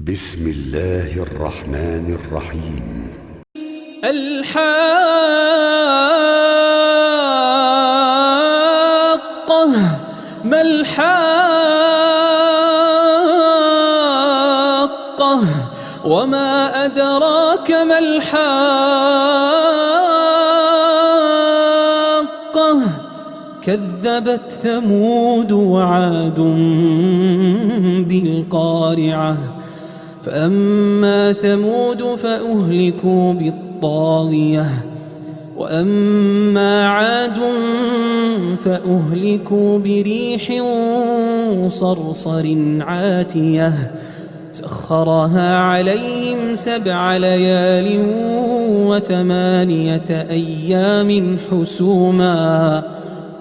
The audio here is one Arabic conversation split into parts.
بسم الله الرحمن الرحيم. الحاقة ما الحاقة وما أدراك ما الحاقة كذبت ثمود وعاد بالقارعة فأما ثمود فأهلكوا بالطاغية وأما عاد فأهلكوا بريح صرصر عاتية سخرها عليهم 7 ليال و8 أيام حسوما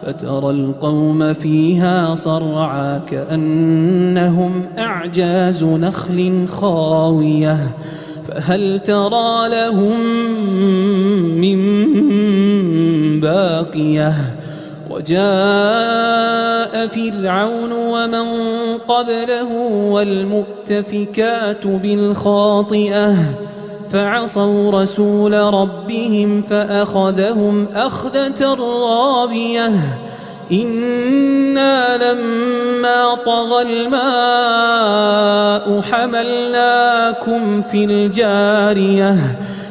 فترى القوم فيها صرعى كأنهم أعجاز نخل خاوية فهل ترى لهم من باقية وجاء فرعون ومن قبله والمؤتفكات بالخاطئة فعصوا رسول ربهم فأخذهم أخذة رابية إنا لما طغى الماء حملناكم في الجارية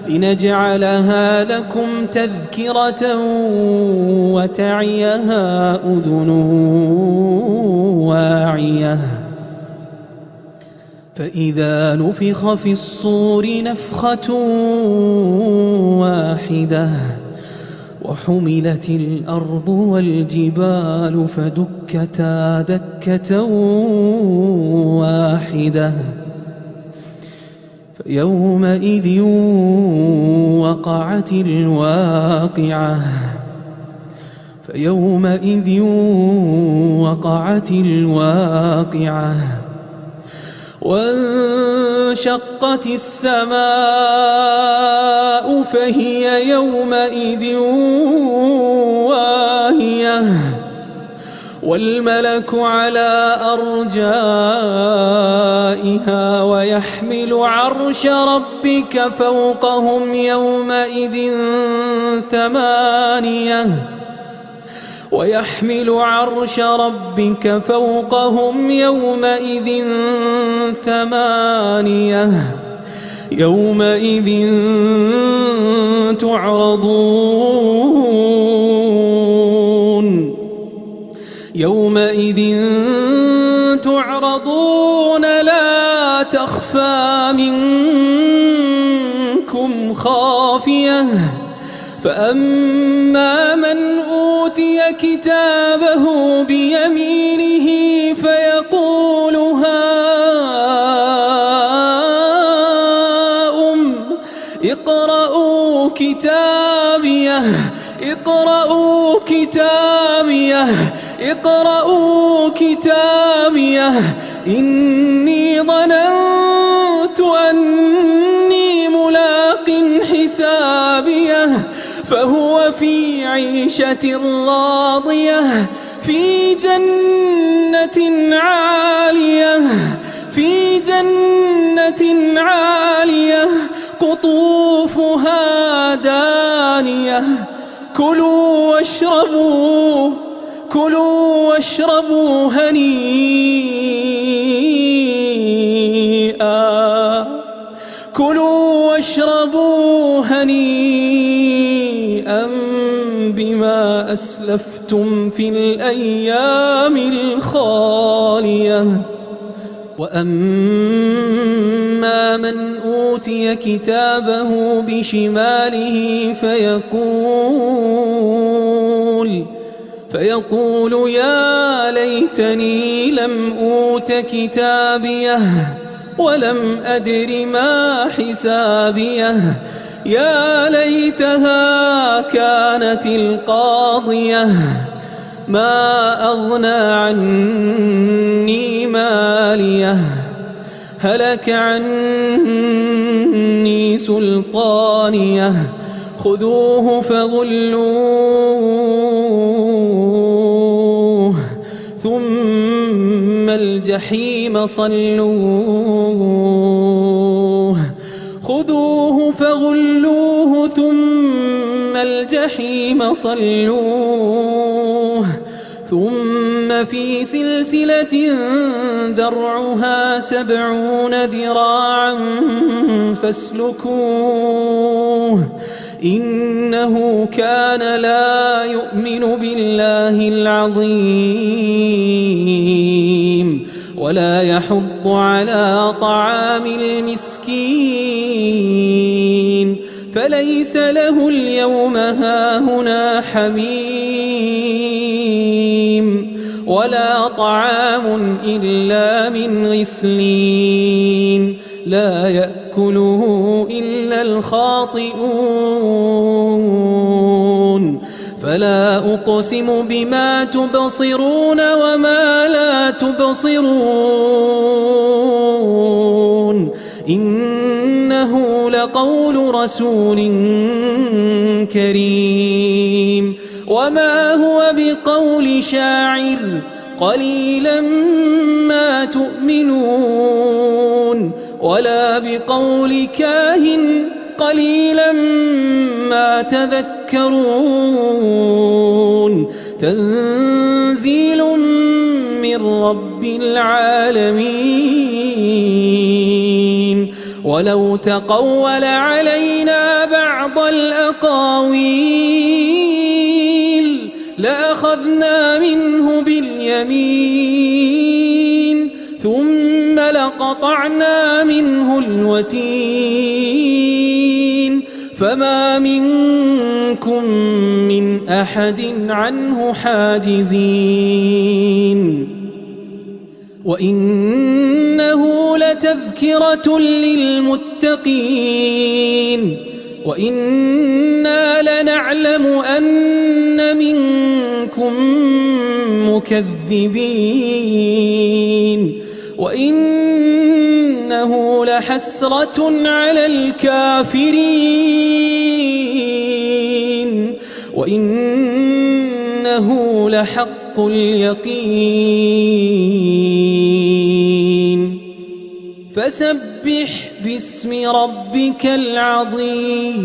لنجعلها لكم تذكرة وتعيها أذن واعية فإذا نفخ في الصور نفخة واحدة وحملت الأرض والجبال فدكتا دكة واحدة فيومئذ وقعت الواقعة وانشقت السماء فهي يومئذ واهية والملك على أرجائها ويحمل عرش ربك فوقهم يومئذ ثمانية يومئذ تعرضون لا تخفى منكم خافية فأما من أوتي كتابه بيمينه فيقول هاؤم اقرءوا كتابيه إني ظننت أني ملاق حسابيه فهو في عيشة راضية في جنة عالية قطوفها دانية كلوا واشربوا هنيئا بما أسلفتم في الأيام الخالية وأما من أوتي كتابه بشماله فيقول يا ليتني لم أوت كتابيه ولم أدر ما حسابيه يا ليتها كانت القاضية ما أغنى عني ماليه هلك عني سلطانيه خذوه فغلوه ثم الجحيم صلوه خذوه فغلوه ثم الجحيم صلوه ثم في سلسلة ذرعها 70 ذراعا فاسلكوه إنه كان لا يؤمن بالله العظيم ولا يحض على طعام المسكين فليس له اليوم هاهنا حميم ولا طعام إلا من غسلين لا يأكله إلا الخاطئون فلا أقسم بما تبصرون وما لا تبصرون إنه لقول رسول كريم وما هو بقول شاعر قليلا ما تؤمنون ولا بقول كاهن قليلا ما تذكرون تنزيل من رب العالمين ولو تقول علينا بعض الأقاويل لأخذنا منه باليمين ثم لقطعنا منه الوتين فما منكم من أحد عنه حاجزين وإنه لتذكرة للمتقين وإنا لنعلم أن منكم مكذبين وإنه لحسرة على الكافرين وإنه لحق اليقين فسبح باسم ربك العظيم